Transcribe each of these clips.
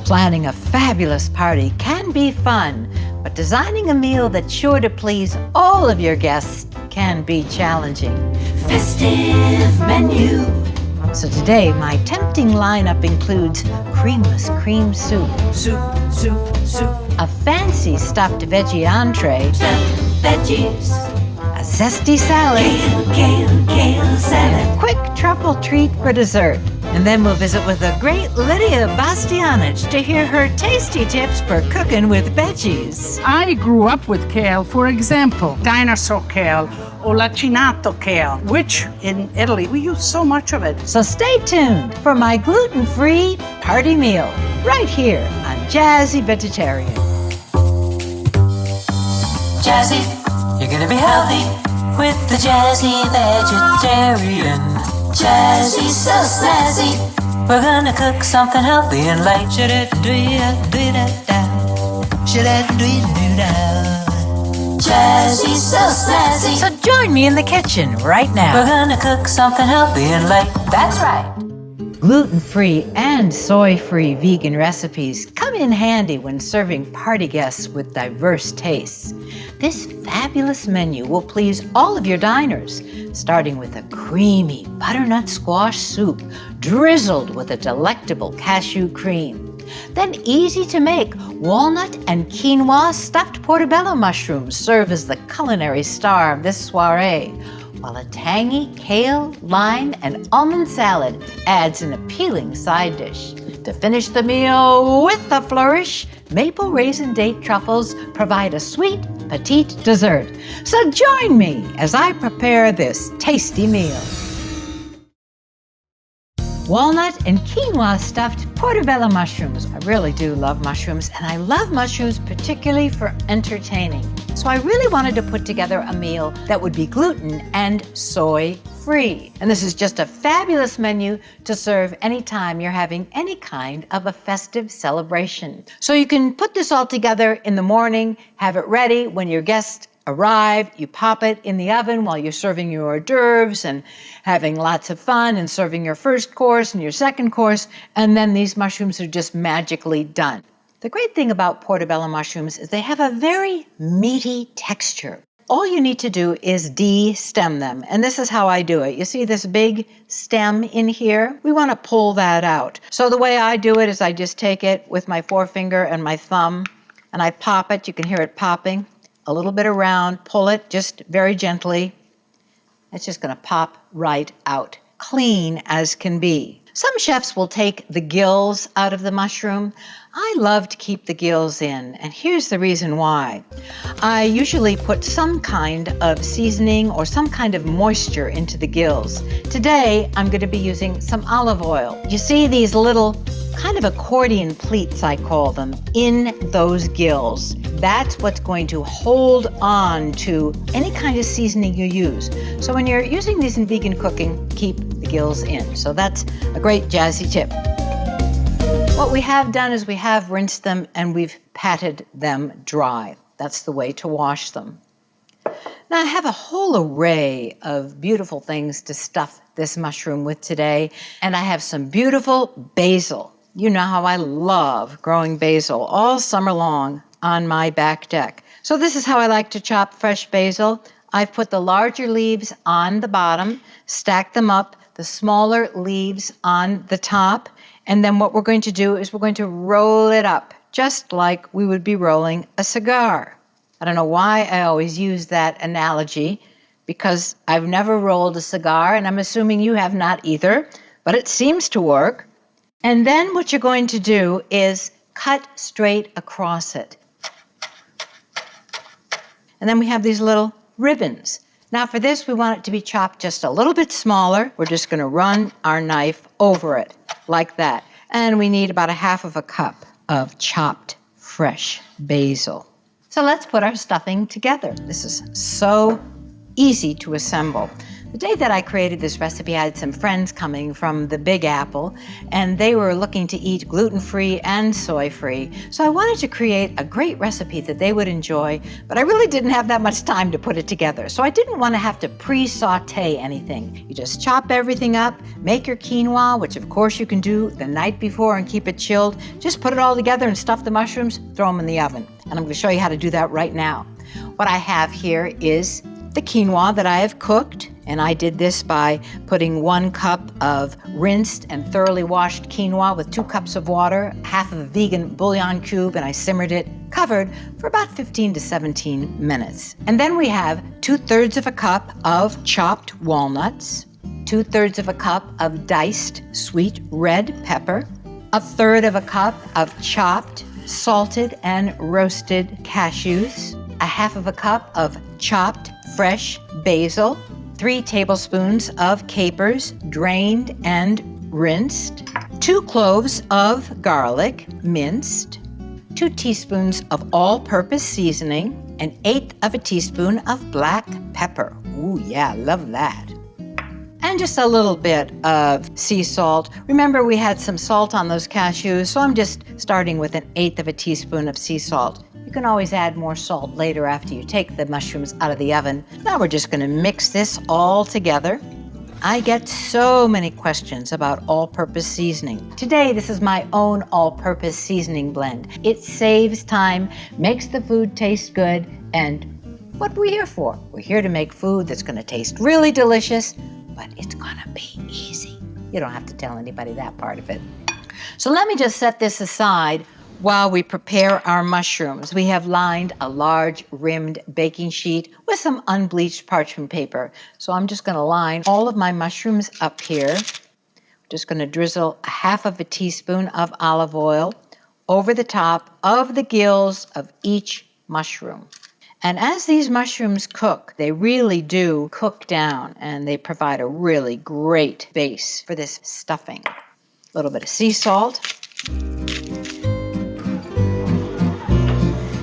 Planning a fabulous party can be fun, but designing a meal that's sure to please all of your guests can be challenging. Festive menu. So today, my tempting lineup includes creamless cream soup, Soup. a fancy stuffed veggie entree, Stuffed veggies. a zesty salad, Kale salad. quick truffle treat for dessert. And then we'll visit with the great Lidia Bastianich to hear her tasty tips for cooking with veggies. I grew up with kale, for example, dinosaur kale or lacinato kale, which in Italy we use so much of it. So stay tuned for my gluten-free party meal right here on Jazzy Vegetarian. Jazzy, you're gonna be healthy with the Jazzy Vegetarian. Jazzy, so snazzy. We're gonna cook something healthy and light. Jazzy, so snazzy. So join me in the kitchen right now. We're gonna cook something healthy and light. That's right. Gluten-free and soy-free vegan recipes come in handy when serving party guests with diverse tastes. This fabulous menu will please all of your diners, starting with a creamy butternut squash soup drizzled with a delectable cashew cream. Then easy to make walnut and quinoa stuffed portobello mushrooms serve as the culinary star of this soirée, while a tangy kale, lime, and almond salad adds an appealing side dish. To finish the meal with a flourish, Maple-Raisin-Date Truffles provide a sweet, petite dessert. So join me as I prepare this tasty meal. Walnut and quinoa stuffed portobello mushrooms. I really do love mushrooms, and I love mushrooms particularly for entertaining. So I really wanted to put together a meal that would be gluten and soy-free. And this is just a fabulous menu to serve anytime you're having any kind of a festive celebration. So you can put this all together in the morning, have it ready when your guests arrive, you pop it in the oven while you're serving your hors d'oeuvres and having lots of fun and serving your first course and your second course, and then these mushrooms are just magically done. The great thing about portobello mushrooms is they have a very meaty texture. All you need to do is de-stem them, and this is how I do it. You see this big stem in here? We want to pull that out. So the way I do it is I just take it with my forefinger and my thumb, and I pop it. You can hear it popping. A little bit around, pull it just very gently. It's just going to pop right out, clean as can be. Some chefs will take the gills out of the mushroom. I love to keep the gills in, and here's the reason why. I usually put some kind of seasoning or some kind of moisture into the gills. Today, I'm going to be using some olive oil. You see these little kind of accordion pleats, I call them, in those gills. That's what's going to hold on to any kind of seasoning you use. So when you're using these in vegan cooking, keep the gills in. So that's a great jazzy tip. What we have done is we have rinsed them and we've patted them dry. That's the way to wash them. Now I have a whole array of beautiful things to stuff this mushroom with today, and I have some beautiful basil. You know how I love growing basil all summer long on my back deck. So this is how I like to chop fresh basil. I've put the larger leaves on the bottom, stacked them up, the smaller leaves on the top, and then what we're going to do is we're going to roll it up, just like we would be rolling a cigar. I don't know why I always use that analogy, because I've never rolled a cigar, and I'm assuming you have not either, but it seems to work. And then what you're going to do is cut straight across it. And then we have these little ribbons. Now for this, we want it to be chopped just a little bit smaller. We're just going to run our knife over it like that. And we need about 1/2 cup of chopped fresh basil. So let's put our stuffing together. This is so easy to assemble. The day that I created this recipe, I had some friends coming from the Big Apple, and they were looking to eat gluten-free and soy-free. So I wanted to create a great recipe that they would enjoy, but I really didn't have that much time to put it together. So I didn't want to have to pre-saute anything. You just chop everything up, make your quinoa, which of course you can do the night before and keep it chilled. Just put it all together and stuff the mushrooms, throw them in the oven. And I'm going to show you how to do that right now. What I have here is the quinoa that I have cooked, and I did this by putting 1 cup of rinsed and thoroughly washed quinoa with 2 cups of water, half of a vegan bouillon cube, and I simmered it covered for about 15 to 17 minutes. And then we have 2/3 of a cup of chopped walnuts, 2/3 of a cup of diced sweet red pepper, 1/3 of a cup of chopped, salted, and roasted cashews, 1/2 of a cup of chopped fresh basil, 3 tablespoons of capers, drained and rinsed, 2 cloves of garlic, minced, 2 teaspoons of all-purpose seasoning, 1/8 of a teaspoon of black pepper. Ooh, yeah, love that. And just a little bit of sea salt. Remember, we had some salt on those cashews, so I'm just starting with 1/8 of a teaspoon of sea salt. You can always add more salt later after you take the mushrooms out of the oven. Now we're just going to mix this all together. I get so many questions about all-purpose seasoning. Today, this is my own all-purpose seasoning blend. It saves time, makes the food taste good, and what we're here for. We're here to make food that's going to taste really delicious, but it's going to be easy. You don't have to tell anybody that part of it. So let me just set this aside while we prepare our mushrooms. We have lined a large rimmed baking sheet with some unbleached parchment paper. So I'm just going to line all of my mushrooms up here. Just going to drizzle 1/2 of a teaspoon of olive oil over the top of the gills of each mushroom. And as these mushrooms cook, they really do cook down, and they provide a really great base for this stuffing. A little bit of sea salt.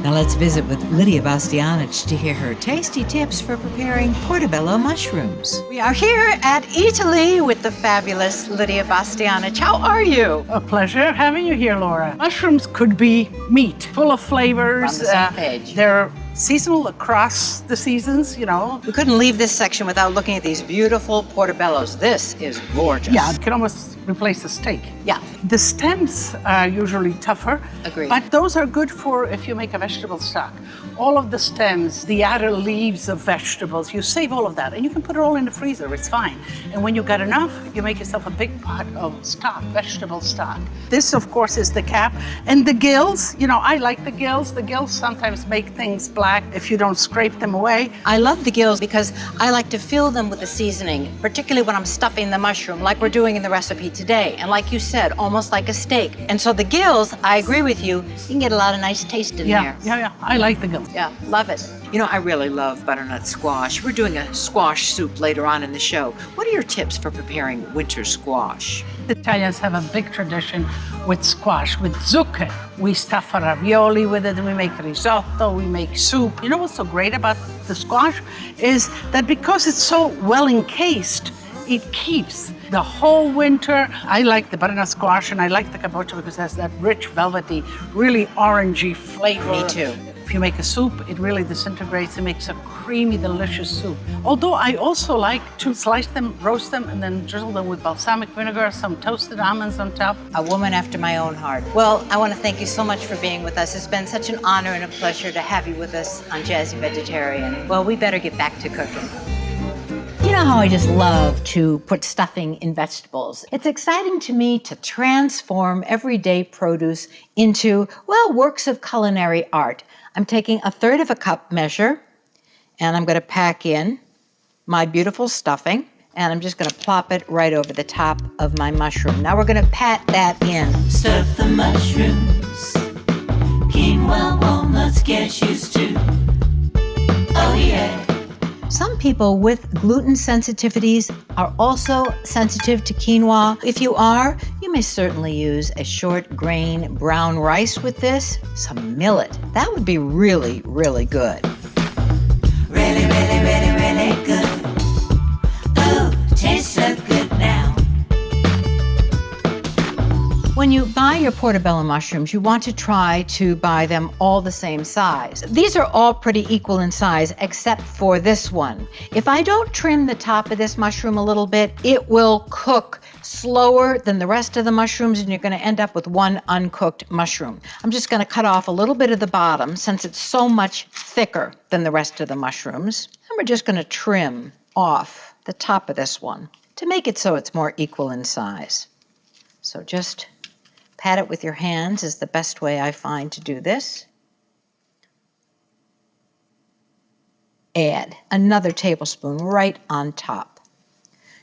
Now let's visit with Lidia Bastianich to hear her tasty tips for preparing Portobello mushrooms. We are here at Italy with the fabulous Lidia Bastianich. How are you? A pleasure having you here, Laura. Mushrooms could be meat, full of flavors. On the same page. They're seasonal across the seasons, you know. We couldn't leave this section without looking at these beautiful portobellos. This is gorgeous. Yeah, it can almost replace a steak. Yeah. The stems are usually tougher. Agreed. But those are good for if you make a vegetable stock. All of the stems, the outer leaves of vegetables, you save all of that, and you can put it all in the freezer. It's fine. And when you got enough, you make yourself a big pot of stock, vegetable stock. This, of course, is the cap. And the gills, you know, I like the gills. The gills sometimes make things black if you don't scrape them away. I love the gills because I like to fill them with the seasoning, particularly when I'm stuffing the mushroom like we're doing in the recipe today. And like you said, almost like a steak. And so the gills, I agree with you, you can get a lot of nice taste in there. Yeah, I like the gills. Yeah, love it. You know, I really love butternut squash. We're doing a squash soup later on in the show. What are your tips for preparing winter squash? The Italians have a big tradition with squash, with zucche. We stuff a ravioli with it, and we make risotto, we make soup. You know what's so great about the squash is that because it's so well encased, it keeps the whole winter. I like the butternut squash, and I like the kabocha because it has that rich, velvety, really orangey flavor. Me too. If you make a soup, it really disintegrates and makes a creamy, delicious soup. Although I also like to slice them, roast them, and then drizzle them with balsamic vinegar, some toasted almonds on top. A woman after my own heart. Well, I want to thank you so much for being with us. It's been such an honor and a pleasure to have you with us on Jazzy Vegetarian. Well, we better get back to cooking. You know how I just love to put stuffing in vegetables. It's exciting to me to transform everyday produce into, well, works of culinary art. I'm taking 1/3 of a cup measure, and I'm going to pack in my beautiful stuffing, and I'm just going to plop it right over the top of my mushroom. Now we're going to pat that in. Stuff the mushrooms, quinoa, walnuts, cashews too. Oh yeah. Some people with gluten sensitivities are also sensitive to quinoa. If you are, you may certainly use a short grain brown rice with this, some millet. That would be really, really good. Really, really, really, really good. your portobello mushrooms, you want to try to buy them all the same size. These are all pretty equal in size, except for this one. If I don't trim the top of this mushroom a little bit, it will cook slower than the rest of the mushrooms, and you're going to end up with one uncooked mushroom. I'm just going to cut off a little bit of the bottom since it's so much thicker than the rest of the mushrooms. And we're just going to trim off the top of this one to make it so it's more equal in size. So just pat it with your hands is the best way I find to do this. Add another tablespoon right on top.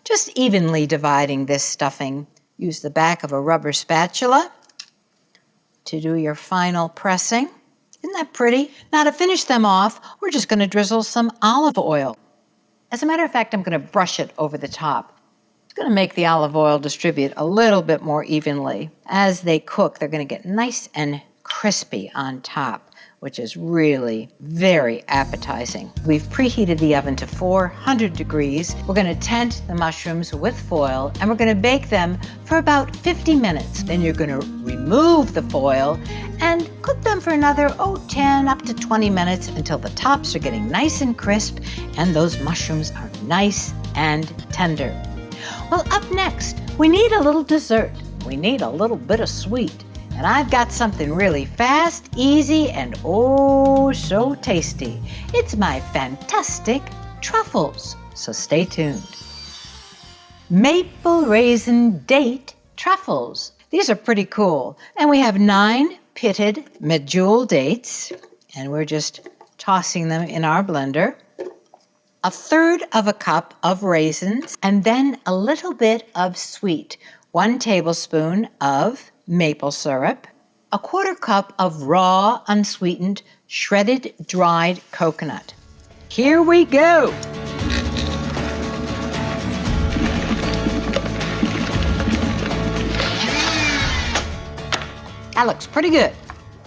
Just evenly dividing this stuffing. Use the back of a rubber spatula to do your final pressing. Isn't that pretty? Now to finish them off, we're just going to drizzle some olive oil. As a matter of fact, I'm going to brush it over the top. It's going to make the olive oil distribute a little bit more evenly. As they cook, they're going to get nice and crispy on top, which is really very appetizing. We've preheated the oven to 400 degrees. We're going to tent the mushrooms with foil, and we're going to bake them for about 50 minutes. Then you're going to remove the foil and cook them for another, 10 up to 20 minutes until the tops are getting nice and crisp and those mushrooms are nice and tender. Well, up next, we need a little dessert. We need a little bit of sweet. And I've got something really fast, easy, and oh so tasty. It's my fantastic truffles. So stay tuned. Maple-Raisin-Date Truffles. These are pretty cool. And we have 9 pitted medjool dates, and we're just tossing them in our blender. 1/3 cup of raisins, and then a little bit of sweet. 1 tablespoon of maple syrup, 1/4 cup of raw, unsweetened, shredded, dried coconut. Here we go. That looks pretty good.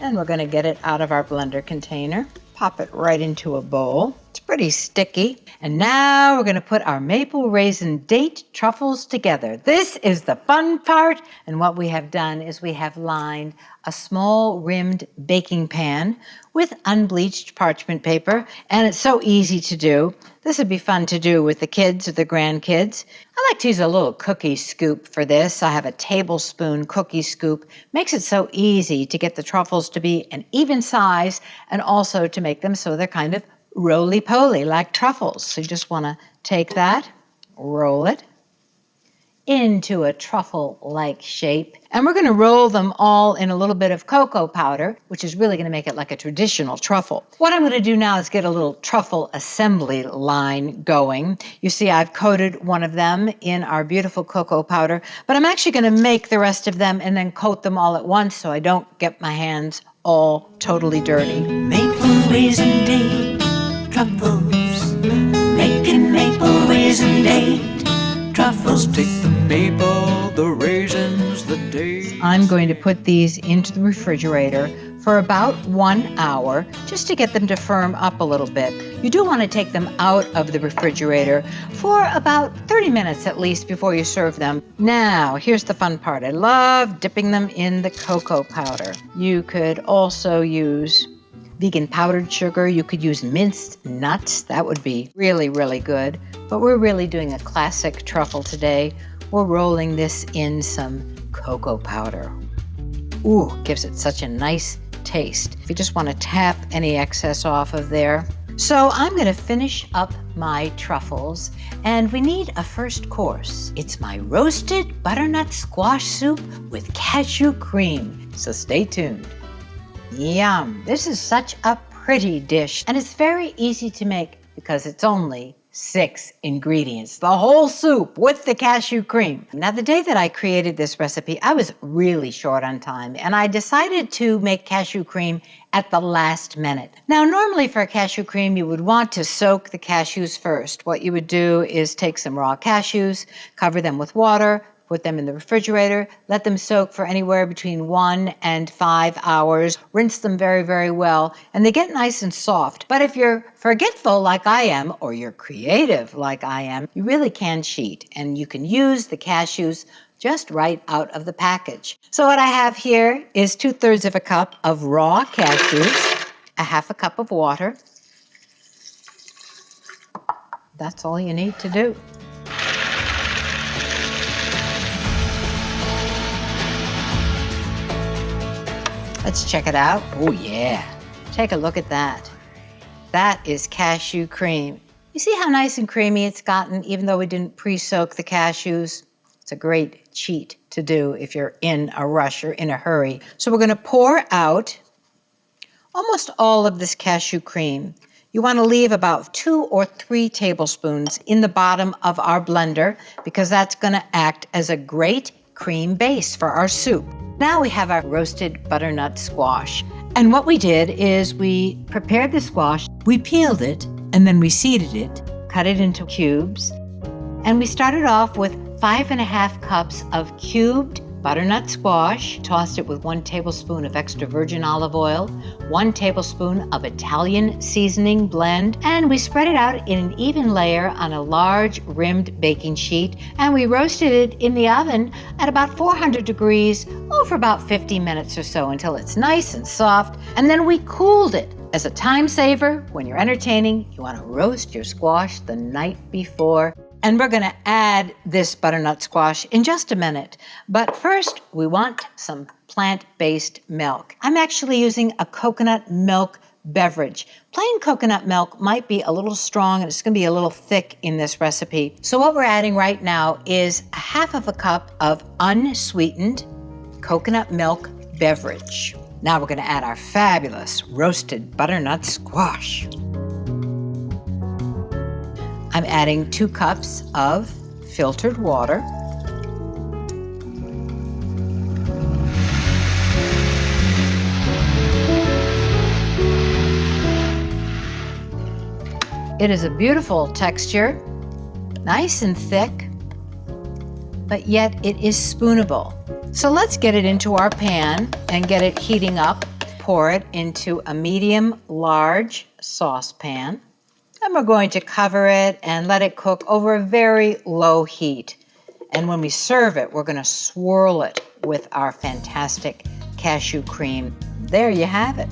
And we're going to get it out of our blender container. Pop it right into a bowl. It's pretty sticky. And now we're going to put our Maple-Raisin-Date Truffles together. This is the fun part. And what we have done is we have lined a small rimmed baking pan with unbleached parchment paper. And it's so easy to do. This would be fun to do with the kids or the grandkids. I like to use a little cookie scoop for this. I have a tablespoon cookie scoop. Makes it so easy to get the truffles to be an even size and also to make them so they're kind of roly-poly like truffles. So you just want to take that, roll it into a truffle-like shape. And we're going to roll them all in a little bit of cocoa powder, which is really going to make it like a traditional truffle. What I'm going to do now is get a little truffle assembly line going. You see, I've coated one of them in our beautiful cocoa powder, but I'm actually going to make the rest of them and then coat them all at once so I don't get my hands all totally dirty. Maple-Raisin-Date Truffles, making Maple-Raisin-Date Truffles. Take the maple, the raisins, the dates. I'm going to put these into the refrigerator for about 1 hour just to get them to firm up a little bit. You do want to take them out of the refrigerator for about 30 minutes at least before you serve them. Now, here's the fun part. I love dipping them in the cocoa powder. You could also use vegan powdered sugar. You could use minced nuts. That would be really, really good. But we're really doing a classic truffle today. We're rolling this in some cocoa powder. Ooh, gives it such a nice taste. If you just want to tap any excess off of there. So I'm going to finish up my truffles, and we need a first course. It's my roasted butternut squash soup with cashew cream. So stay tuned. Yum! This is such a pretty dish, and it's very easy to make because it's only 6 ingredients. The whole soup with the cashew cream. Now, the day that I created this recipe, I was really short on time, and I decided to make cashew cream at the last minute. Now, normally for cashew cream, you would want to soak the cashews first. What you would do is take some raw cashews, cover them with water, put them in the refrigerator, let them soak for anywhere between 1 and 5 hours, rinse them very, very well, and they get nice and soft. But if you're forgetful like I am, or you're creative like I am, you really can cheat, and you can use the cashews just right out of the package. So what I have here is 2/3 of a cup of raw cashews, a half a cup of water. That's all you need to do. Let's check it out. Oh yeah, take a look at that. That is cashew cream. You see how nice and creamy it's gotten, even though we didn't pre-soak the cashews? It's a great cheat to do if you're in a rush or in a hurry. So we're gonna pour out almost all of this cashew cream. You wanna leave about 2 or 3 tablespoons in the bottom of our blender because that's gonna act as a great cream base for our soup. Now we have our roasted butternut squash. And what we did is we prepared the squash, we peeled it, and then we seeded it, cut it into cubes. And we started off with 5½ cups of cubed butternut squash, tossed it with 1 tablespoon of extra virgin olive oil, 1 tablespoon of Italian seasoning blend, and we spread it out in an even layer on a large rimmed baking sheet, and we roasted it in the oven at about 400 degrees for about 50 minutes or so until it's nice and soft, and then we cooled it. As a time saver, when you're entertaining, you want to roast your squash the night before. And we're going to add this butternut squash in just a minute. But first, we want some plant-based milk. I'm actually using a coconut milk beverage. Plain coconut milk might be a little strong and it's going to be a little thick in this recipe. So what we're adding right now is 1/2 cup of unsweetened coconut milk beverage. Now we're going to add our fabulous roasted butternut squash. I'm adding 2 cups of filtered water. It is a beautiful texture, nice and thick, but yet it is spoonable. So let's get it into our pan and get it heating up. Pour it into a medium-large saucepan. And we're going to cover it and let it cook over a very low heat. And when we serve it, we're going to swirl it with our fantastic cashew cream. There you have it.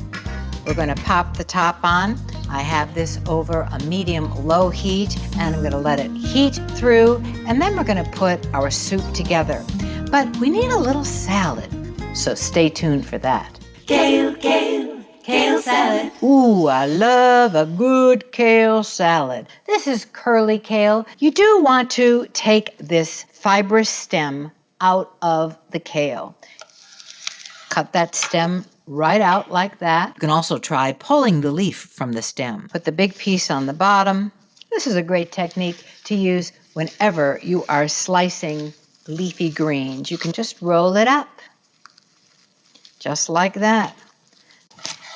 We're going to pop the top on. I have this over a medium-low heat, and I'm going to let it heat through, and then we're going to put our soup together. But we need a little salad, so stay tuned for that. Kale, kale, kale salad. Ooh, I love a good kale salad. This is curly kale. You do want to take this fibrous stem out of the kale. Cut that stem right out like that. You can also try pulling the leaf from the stem. Put the big piece on the bottom. This is a great technique to use whenever you are slicing leafy greens. You can just roll it up, just like that.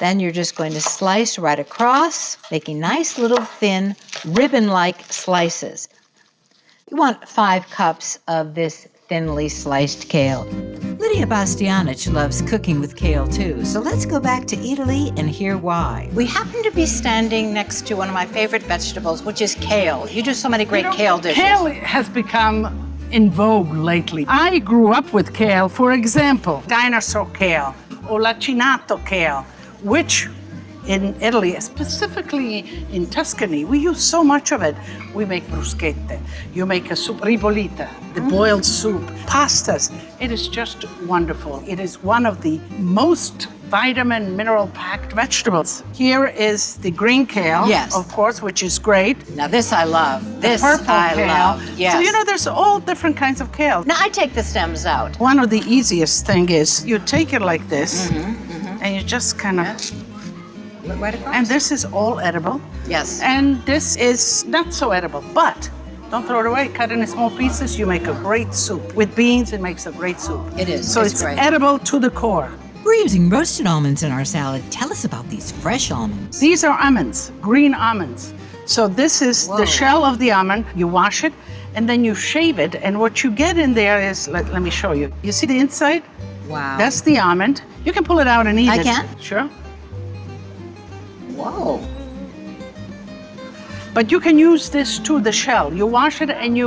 Then you're just going to slice right across, making nice little thin ribbon-like slices. You want 5 cups of this thinly sliced kale. Lidia Bastianich loves cooking with kale too, so let's go back to Italy and hear why. We happen to be standing next to one of my favorite vegetables, which is kale. You do so many great kale dishes. Kale has become in vogue lately. I grew up with kale, for example, dinosaur kale or lacinato kale, which in Italy, specifically in Tuscany, we use so much of it. We make bruschette, you make a soup ribollita, the boiled soup, pastas. It is just wonderful. It is one of the most vitamin, mineral-packed vegetables. Here is the green kale, yes, of course, which is great. Now this I love. This purple I kale. love. Yes. So there's all different kinds of kale. Now I take the stems out. One of the easiest thing is you take it like this, and you just kind of. Right across. And this is all edible. Yes. And this is not so edible, but don't throw it away. Cut it in small pieces. You make a great soup. With beans, it makes a great soup. It is. So it's great. edible to the core. We're using roasted almonds in our salad. Tell us about these fresh almonds. These are almonds, green almonds. So this is the shell of the almond. You wash it, and then you shave it. And what you get in there is, let me show you. You see the inside? Wow. That's the almond. You can pull it out and eat it. I can? Sure. Whoa. But you can use this to the shell. You wash it and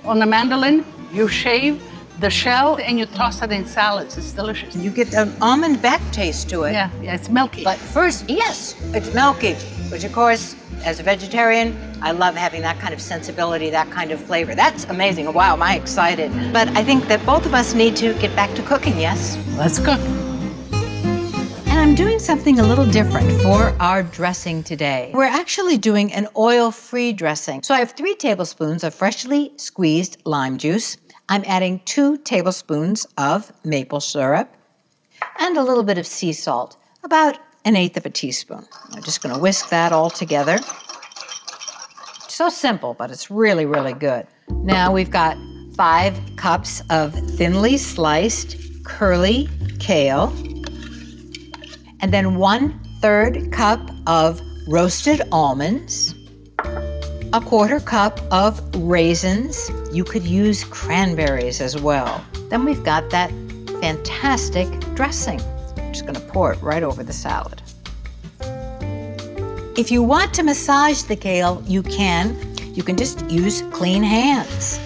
on the mandolin, you shave the shell and you toss it in salads. It's delicious. You get an almond back taste to it. Yeah, it's milky. But first, yes, it's milky, which of course, as a vegetarian, I love having that kind of sensibility, that kind of flavor. That's amazing. Wow, am I excited. But I think that both of us need to get back to cooking, yes? Let's cook. And I'm doing something a little different for our dressing today. We're actually doing an oil-free dressing. So I have 3 tablespoons of freshly squeezed lime juice. I'm adding 2 tablespoons of maple syrup and a little bit of sea salt, about 1/8 of a teaspoon. I'm just going to whisk that all together. So simple, but it's really, really good. Now we've got 5 cups of thinly sliced curly kale, and then 1/3 cup of roasted almonds, 1/4 cup of raisins. You could use cranberries as well. Then we've got that fantastic dressing. I'm just going to pour it right over the salad. If you want to massage the kale, you can. You can just use clean hands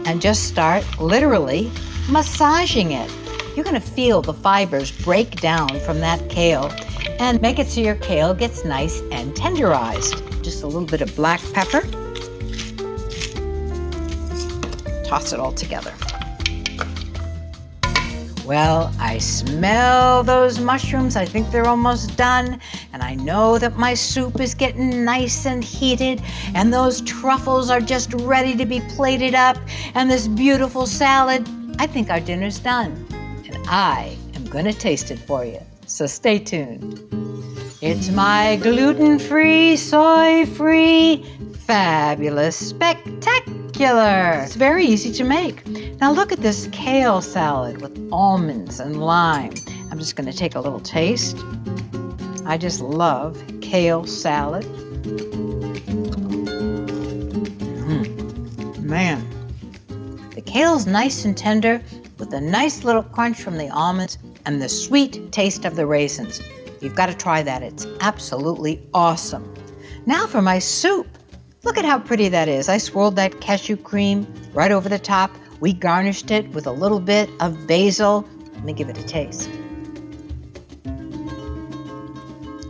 and just start literally massaging it. You're going to feel the fibers break down from that kale and make it so your kale gets nice and tenderized. Just a little bit of black pepper. Toss it all together. Well, I smell those mushrooms. I think they're almost done. And I know that my soup is getting nice and heated. And those truffles are just ready to be plated up. And this beautiful salad. I think our dinner's done. And I am going to taste it for you. So stay tuned. It's my gluten-free, soy-free, fabulous, spectacular. It's very easy to make. Now look at this kale salad with almonds and lime. I'm just going to take a little taste. I just love kale salad. Man, the kale's nice and tender with a nice little crunch from the almonds and the sweet taste of the raisins. You've got to try that. It's absolutely awesome. Now for my soup. Look at how pretty that is. I swirled that cashew cream right over the top. We garnished it with a little bit of basil. Let me give it a taste.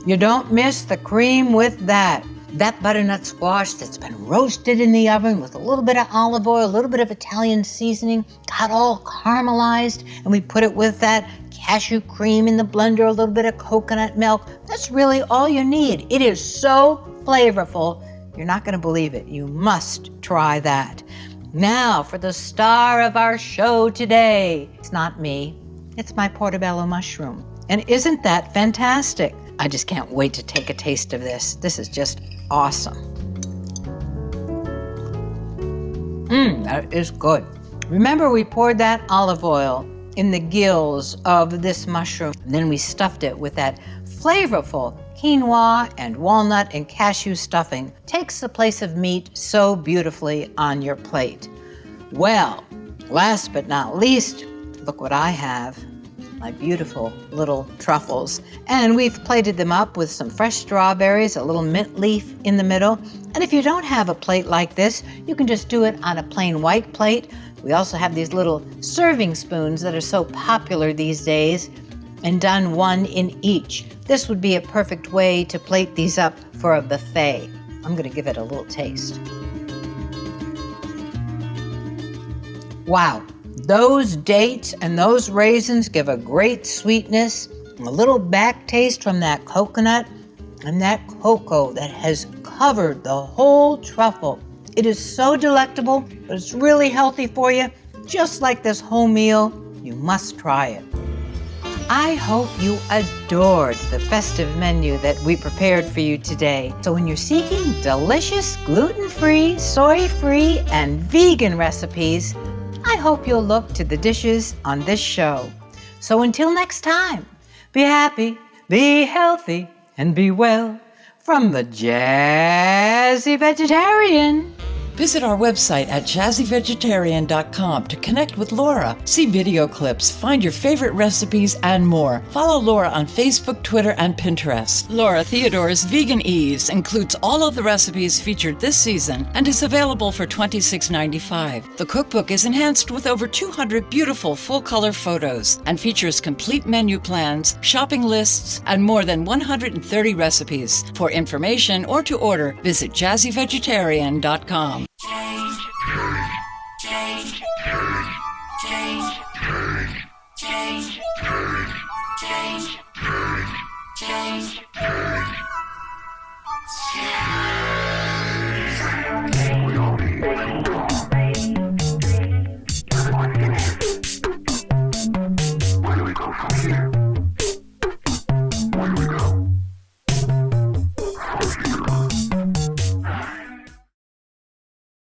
You don't miss the cream with that. That butternut squash that's been roasted in the oven with a little bit of olive oil, a little bit of Italian seasoning, got all caramelized, and we put it with that cashew cream in the blender, a little bit of coconut milk. That's really all you need. It is so flavorful. You're not going to believe it. You must try that. Now for the star of our show today. It's not me. It's my portobello mushroom. And isn't that fantastic? I just can't wait to take a taste of this. This is just awesome. That is good. Remember, we poured that olive oil in the gills of this mushroom. And then we stuffed it with that flavorful quinoa and walnut and cashew stuffing. Takes the place of meat so beautifully on your plate. Well, last but not least, look what I have. My beautiful little truffles. And we've plated them up with some fresh strawberries, a little mint leaf in the middle. And if you don't have a plate like this, you can just do it on a plain white plate. We also have these little serving spoons that are so popular these days, and done one in each. This would be a perfect way to plate these up for a buffet. I'm going to give it a little taste. Wow. Those dates and those raisins give a great sweetness, a little back taste from that coconut and that cocoa that has covered the whole truffle. It is so delectable, but it's really healthy for you. Just like this whole meal, you must try it. I hope you adored the festive menu that we prepared for you today. So when you're seeking delicious gluten-free, soy-free, and vegan recipes, I hope you'll look to the dishes on this show. So until next time, be happy, be healthy, and be well from the Jazzy Vegetarian. Visit our website at jazzyvegetarian.com to connect with Laura, see video clips, find your favorite recipes, and more. Follow Laura on Facebook, Twitter, and Pinterest. Laura Theodore's Vegan Eves includes all of the recipes featured this season and is available for $26.95. The cookbook is enhanced with over 200 beautiful full-color photos and features complete menu plans, shopping lists, and more than 130 recipes. For information or to order, visit jazzyvegetarian.com. Change.